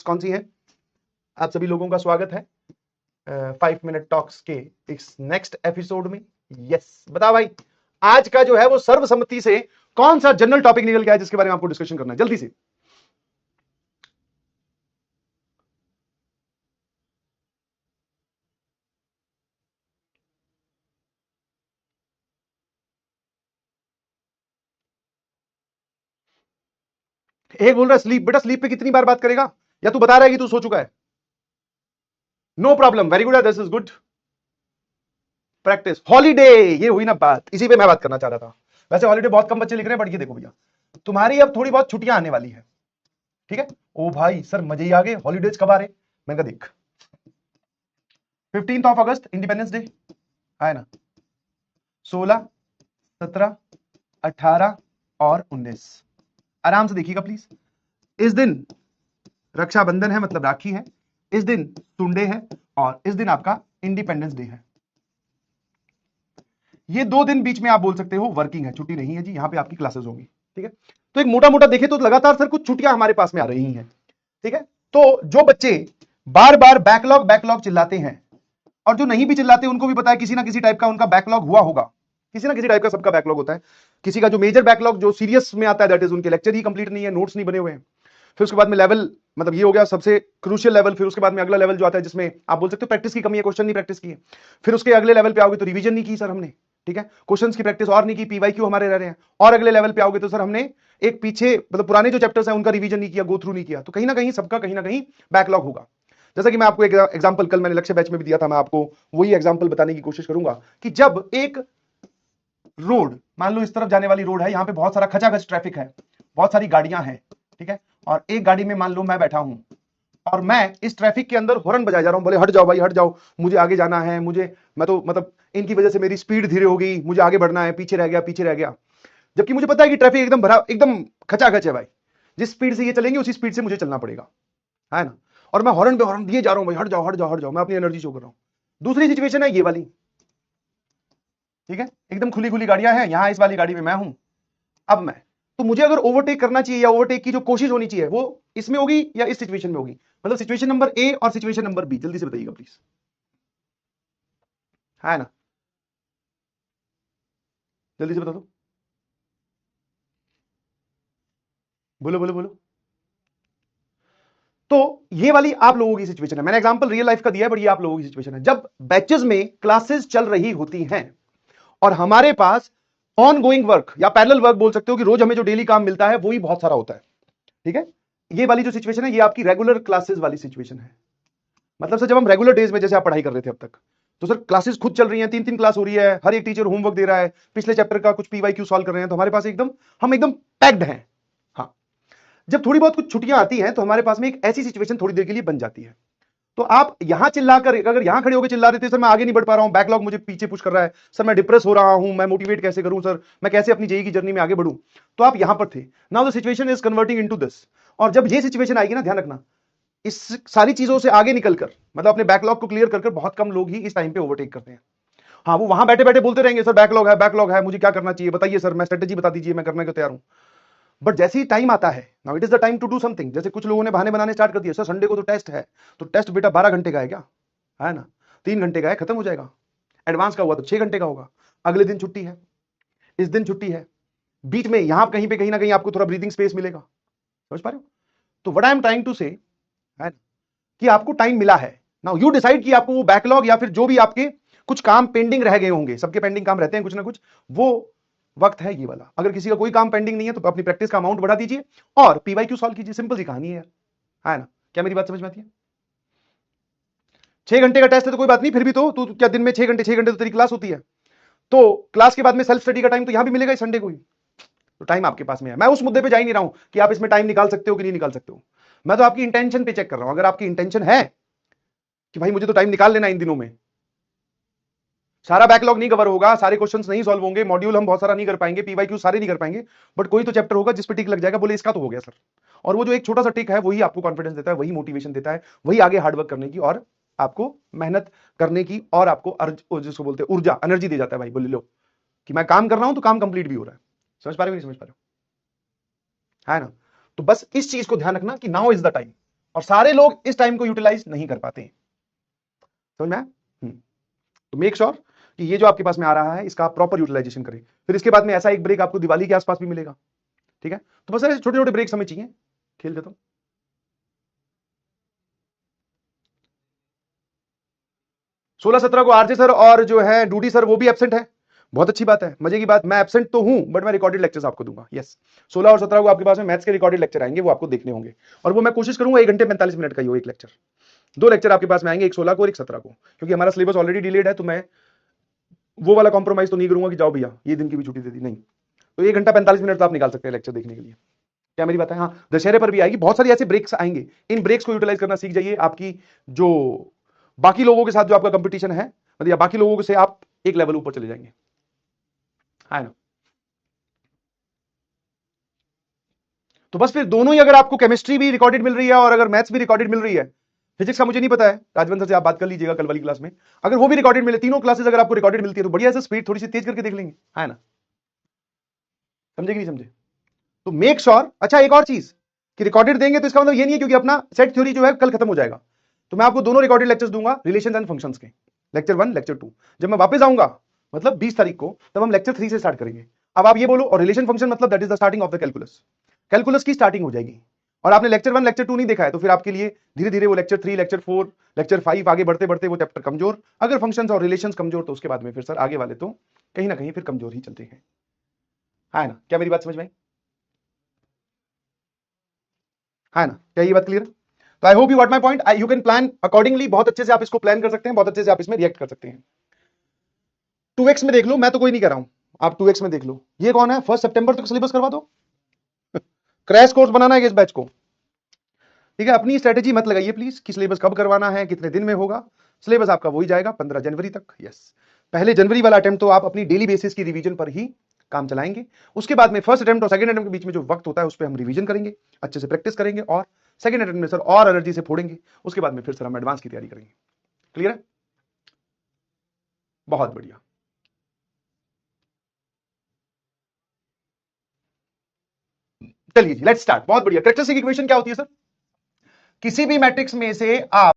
कौन सी है? आप सभी लोगों का स्वागत है 5 मिनट टॉक्स के इस नेक्स्ट एपिसोड में। यस, बताओ भाई, आज का जो है वो सर्वसम्मति से कौन सा जनरल टॉपिक निकल गया है जिसके बारे में आपको डिस्कशन करना है? जल्दी से। एक बोल रहा है स्लीप। बेटा स्लीप पे कितनी बार बात करेगा? या तू बता रहा है कि तू सो चुका है? No problem, very good, this is good practice. Holiday, ये हुई ना बात, इसी पे मैं बात करना चाह रहा था। वैसे हॉलीडे बहुत कम बच्चे लिख रहे हैं, बट ये देखो भैया, तुम्हारी अब थोड़ी बहुत छुट्टियां आने वाली है, ठीक है? ओ भाई सर, मजे ही आ गए, हॉलीडेज कब आ रहे? मैंने कहा देख, 15 अगस्त इंडिपेंडेंस डे है ना, 16, 17, 18 और 19। आराम से देखिएगा प्लीज। इस दिन रक्षाबंधन है, मतलब राखी है। इस दिन संडे है और इस दिन आपका इंडिपेंडेंस डे है। ये 2 दिन बीच में आप बोल सकते हो वर्किंग है, छुट्टी नहीं है जी, यहां पे आपकी क्लासेस होंगी, ठीक है? तो एक मोटा मोटा देखे तो लगातार सर कुछ छुट्टियां हमारे पास में आ रही हैं, ठीक है? तो जो बच्चे बार बार बैकलॉग बैकलॉग चिल्लाते हैं, और जो नहीं भी चिल्लाते उनको भी पता है किसी ना किसी टाइप का उनका बैकलॉग हुआ होगा, किसी ना किसी टाइप का सबका बैकलॉग होता है। किसी का जो मेजर बैकलॉग जो सीरियस में आता है, दैट इज उनके लेक्चर ही कंप्लीट नहीं है, नोट्स नहीं बने हुए हैं। फिर उसके बाद में लेवल, मतलब ये हो गया सबसे क्रूशियल लेवल। फिर उसके बाद में अगला लेवल जो आता है जिसमें आप बोल सकते हो प्रैक्टिस की कमी है, क्वेश्चन नहीं प्रैक्टिस किए। फिर उसके अगले लेवल पे आओगे तो रिवीजन नहीं की सर हमने, ठीक है? क्वेश्चंस की प्रैक्टिस और नहीं की, पीवाईक्यू हमारे रह रहे हैं। और अगले लेवल पे आओगे तो सर हमने एक पीछे मतलब पुराने जो चैप्टर्स हैं उनका रिवीजन नहीं किया, गो थ्रू नहीं किया। तो कहीं ना कहीं सबका कहीं ना कहीं बैकलॉग होगा। जैसा कि मैं आपको एक एग्जांपल कल मैंने लक्ष्य बैच में भी दिया था, मैं आपको वही एग्जांपल बताने की कोशिश करूंगा कि जब एक रोड, मान लो इस तरफ जाने वाली रोड है, यहां पे बहुत सारा खचाखच ट्रैफिक है, बहुत सारी गाड़ियां हैं, ठीक है? और एक गाड़ी में मान लो मैं बैठा हूं और मैं इस ट्रैफिक के अंदर हॉर्न बजाए जा रहा हूं, बोले हट जाओ भाई हट जाओ, मुझे आगे जाना है, मुझे, मैं तो मतलब इनकी वजह से मेरी स्पीड धीरे हो गई, मुझे आगे बढ़ना है, पीछे रह गया पीछे रह गया। जबकि मुझे पता है कि ट्रैफिक एकदम भरा, एकदम खचाखच है भाई, जिस स्पीड से ये चलेंगे उसी स्पीड से मुझे चलना पड़ेगा, है ना? और मैं हॉर्न पे हॉर्न दिए जा रहा हूं, भाई हट जाओ हट जाओ हट जाओ, मैं अपनी एनर्जी शो कर रहा हूं। दूसरी सिचुएशन है ये वाली, ठीक है? एकदम खुली खुली गाड़ियां हैं, यहां इस वाली गाड़ी में मैं हूं, अब मैं, तो मुझे अगर ओवरटेक करना चाहिए या ओवरटेक की जो कोशिश होनी चाहिए वो इसमें होगी या इस सिचुएशन में होगी? मतलब सिचुएशन नंबर ए और सिचुएशन नंबर बी, जल्दी से बताइएगा प्लीज, है ना? जल्दी से बता दो, बोलो बोलो बोलो। तो ये वाली आप लोगों की सिचुएशन है, मैंने एग्जांपल रियल लाइफ का दिया है, बट ये आप लोगों की सिचुएशन है जब बैचेस में क्लासेस चल रही होती हैं और हमारे पास ऑन गोइंग वर्क या पैरेलल वर्क बोल सकते हो कि रोज हमें जो डेली काम मिलता है वो ही बहुत सारा होता है, ठीक है? ये वाली जो सिचुएशन है ये आपकी रेगुलर क्लासेस वाली सिचुएशन है। मतलब सर जब हम रेगुलर डेज में जैसे आप पढ़ाई कर रहे थे अब तक, तो सर क्लासेस खुद चल रही हैं, 3-3 क्लास हो रही है, हर एक टीचर होमवर्क दे रहा है, पिछले चैप्टर का कुछ पीवाईक्यू सॉल्व कर रहे हैं, तो हमारे पास एकदम, हम एकदम पैक्ड हैं। हाँ, जब थोड़ी बहुत कुछ छुट्टियां आती हैं तो हमारे पास में एक ऐसी सिचुएशन थोड़ी देर के लिए बन जाती है। तो आप यहां चिल्लाकर, अगर यहां खड़े होकर चिल्ला देते सर मैं आगे नहीं बढ़ पा रहा हूं, बैकलॉग मुझे पीछे पुश कर रहा है, सर मैं डिप्रेस हो रहा हूं, मैं मोटिवेट कैसे करूं सर, मैं कैसे अपनी जेई की जर्नी में आगे बढ़ूं, तो आप यहां पर थे। Now the situation is converting into this. और जब ये सिचुएशन आएगी ना, ध्यान रखना, इस सारी चीजों से आगे निकलकर, मतलब अपने बैकलॉग को क्लियर कर बहुत कम लोग ही इस टाइम पे ओवरटेक करते हैं। हाँ, वो वहां बैठे बैठे बोलते रहेंगे सर बैकलॉग है, मुझे क्या करना चाहिए बताइए सर, मैं स्ट्रेटेजी बता दीजिए, मैं करने को तैयार हूं। बट जैसे ही टाइम आता है, now it is the time to do something, जैसे कुछ लोगों ने बहाने बनाने स्टार्ट कर दिया, सर संडे को तो टेस्ट है, तो टेस्ट बेटा 12 घंटे का है क्या, है ना? 3 घंटे का है, खत्म हो जाएगा। एडवांस का हुआ तो 6 घंटे का होगा, अगले दिन छुट्टी है, इस दिन छुट्टी है, बीच में यहां कहीं पे कहीं ना कहीं आपको थोड़ा ब्रीदिंग स्पेस मिलेगा। समझ पा रहे हो? तो what I am trying to say, है कि आपको टाइम मिला है। नाउ यू डिसाइड कि आपको वो बैकलॉग या फिर जो भी आपके कुछ काम पेंडिंग रह गए होंगे, सबके पेंडिंग काम रहते हैं कुछ ना कुछ, वो वक्त है ये वाला। अगर किसी का कोई काम पेंडिंग नहीं है तो अपनी प्रैक्टिस का अमाउंट बढ़ा दीजिए और पीवाईक्यू सॉल्व कीजिए, सिंपल सी कहानी है ना? क्या मेरी बात समझ में आती है? 6 घंटे का टेस्ट है तो कोई बात नहीं, फिर भी तो तू क्या दिन में 6 घंटे तो तेरी क्लास होती है, तो क्लास के बाद में सेल्फ स्टडी का टाइम तो यहां भी मिलेगा संडे को ही। तो टाइम आपके पास में है, मैं उस मुद्दे पे जा ही नहीं रहा हूं कि आप इसमें टाइम निकाल सकते हो कि नहीं निकाल सकते हो, मैं तो आपकी इंटेंशन पे चेक कर रहा हूं। अगर आपकी इंटेंशन है कि भाई मुझे तो टाइम निकाल लेना इन दिनों में, सारा बैकलॉग नहीं कवर होगा, सारे क्वेश्चंस नहीं सॉल्व होंगे, मॉड्यूल हम बहुत सारा नहीं कर पाएंगे, पीवाईक्यू सारे नहीं कर पाएंगे, बट कोई तो चैप्टर होगा जिस पे टिक लग जाएगा, बोले इसका तो हो गया सर। और वो जो एक छोटा सा टिक है वही आपको कॉन्फिडेंस देता है, वही मोटिवेशन देता है, वही आगे हार्डवर्क करने की और आपको मेहनत करने की और आपको जिसको बोलते हैं ऊर्जा, एनर्जी दे जाता है। भाई बोले लो कि मैं काम कर रहा हूं तो काम कंप्लीट भी हो रहा है। समझ पा रहे हो नहीं समझ पा रहे हो, है ना? तो बस इस चीज को ध्यान रखना कि नाउ इज द टाइम, और सारे लोग इस टाइम को यूटिलाइज नहीं कर पाते हैं। समझ में आया? तो मेक श्योर कि ये जो आपके पास में आ रहा है इसका आप प्रॉपर यूटिलाइजेशन करें। फिर इसके बाद में ऐसा एक ब्रेक आपको दिवाली के आसपास भी मिलेगा, ठीक है? तो बस ऐसे छोटे छोटे ब्रेक्स हमें चाहिए, खेल खत्म। 16-17 को आरजे सर और जो है डूडी सर वो भी एब्सेंट है, बहुत अच्छी बात है, मजे की बात। मैं एब्सेंट तो हूं बट मैं रिकॉर्डेड लेक्चर्स आपको दूंगा। यस, 16 और 17 को आपके पास में मैथ्स के रिकॉर्डेड लेक्चर आएंगे, वो आपको देखने होंगे, और वो मैं कोशिश करूंगा 1 घंटे 45 मिनट का ही हो एक लेक्चर। 2 लेक्चर आपके पास में आएंगे, एक 16 को और एक 17 को, क्योंकि हमारा सिलेबस ऑलरेडी डिलेड है, तो मैं वो वाला कॉम्प्रोमाइज तो नहीं करूंगा कि जाओ भैया ये दिन की भी छुट्टी दे दी, नहीं। तो 1 घंटा 45 मिनट तो आप निकाल सकते हैं लेक्चर देखने के लिए। क्या मेरी बात है? हाँ, दशहरे पर भी आएगी, बहुत सारी ऐसे ब्रेक्स आएंगे, इन ब्रेक्स को यूटिलाइज करना सीख जाइए। आपकी जो बाकी लोगों के साथ जो आपका कंपटीशन है, मतलब या बाकी लोगों से आप एक लेवल ऊपर चले जाएंगे, है ना? तो बस फिर दोनों ही, अगर आपको केमिस्ट्री भी रिकॉर्डेड मिल रही है और अगर मैथ्स भी रिकॉर्डेड मिल रही है, फिजिक्स का मुझे नहीं पता है, राजवंत से आप बात कर लीजिएगा कल वाली क्लास में, अगर वो भी रिकॉर्डेड मिले, तीनों क्लासेस अगर आपको रिकॉर्डेड मिलती है तो बढ़िया से स्पीड थोड़ी सी तेज करके देख लेंगे, है ना? समझे कि नहीं समझे? तो मेक श्योर। अच्छा, एक और चीज कि रिकॉर्डेड देंगे तो इसका मतलब ये नहीं है क्योंकि अपना सेट थ्योरी जो है कल खत्म हो जाएगा, तो मैं आपको दोनों रिकॉर्डेड लेक्चर्स दूंगा, रिलेशंस एंड फंक्शंस के, लेक्चर 1 लेक्चर 2। जब मैं वापस आऊंगा मतलब 20 तारीख को, तब हम लेक्चर 3 से स्टार्ट करेंगे। अब आप ये बोलो, और रिलेशन फंक्शन मतलब that is the starting of the calculus, calculus की स्टार्टिंग हो जाएगी। और आपने लेक्चर 1 लेक्चर 2 नहीं देखा है तो फिर आपके लिए धीरे धीरे वो लेक्चर 3 लेक्चर 4 लेक्चर 5 आगे बढ़ते बढ़ते वो चैप्टर कमजोर, अगर फंक्शंस और रिलेशंस कमजोर तो उसके बाद में फिर सर आगे वाले तो कहीं ना कहीं फिर कमजोर ही चलते हैं, है ना? क्या मेरी बात समझ में आई? है ना? क्या ये बात क्लियर है? तो I hope you got my point. You can plan accordingly, बहुत अच्छे से आप इसको प्लान कर सकते हैं, बहुत अच्छे से आप इसमें रिएक्ट कर सकते हैं। 2x में देख लो, मैं तो कोई नहीं कह रहा हूं, आप 2x में देख लो। ये कौन है? 1 सितंबर तक सिलेबस करवा दो, क्रैश कोर्स बनाना है इस बैच को, ठीक है? अपनी स्ट्रेटेजी मत लगाइए प्लीज कि सिलेबस कब करवाना है, कितने दिन में होगा। सिलेबस आपका वही जाएगा 15 जनवरी तक। यस, पहले जनवरी वाला अटेम्प्ट तो आप अपनी डेली बेसिस की रिवीजन पर ही काम चलाएंगे। उसके बाद में फर्स्ट अटेम्प्ट और सेकंड अटेम्प्ट के बीच में जो वक्त होता है उस पर हम रिवीजन करेंगे, अच्छे से प्रैक्टिस करेंगे, और सेकंड अटेम्प्ट में सर और एनर्जी से फोड़ेंगे। उसके बाद में फिर सर हम एडवांस की तैयारी करेंगे। क्लियर है? बहुत बढ़िया। चलिए जी, लेट्स स्टार्ट। बहुत बढ़िया। कैरेक्टरिस्टिक इक्वेशन क्या होती है सर? किसी भी मैट्रिक्स में से आप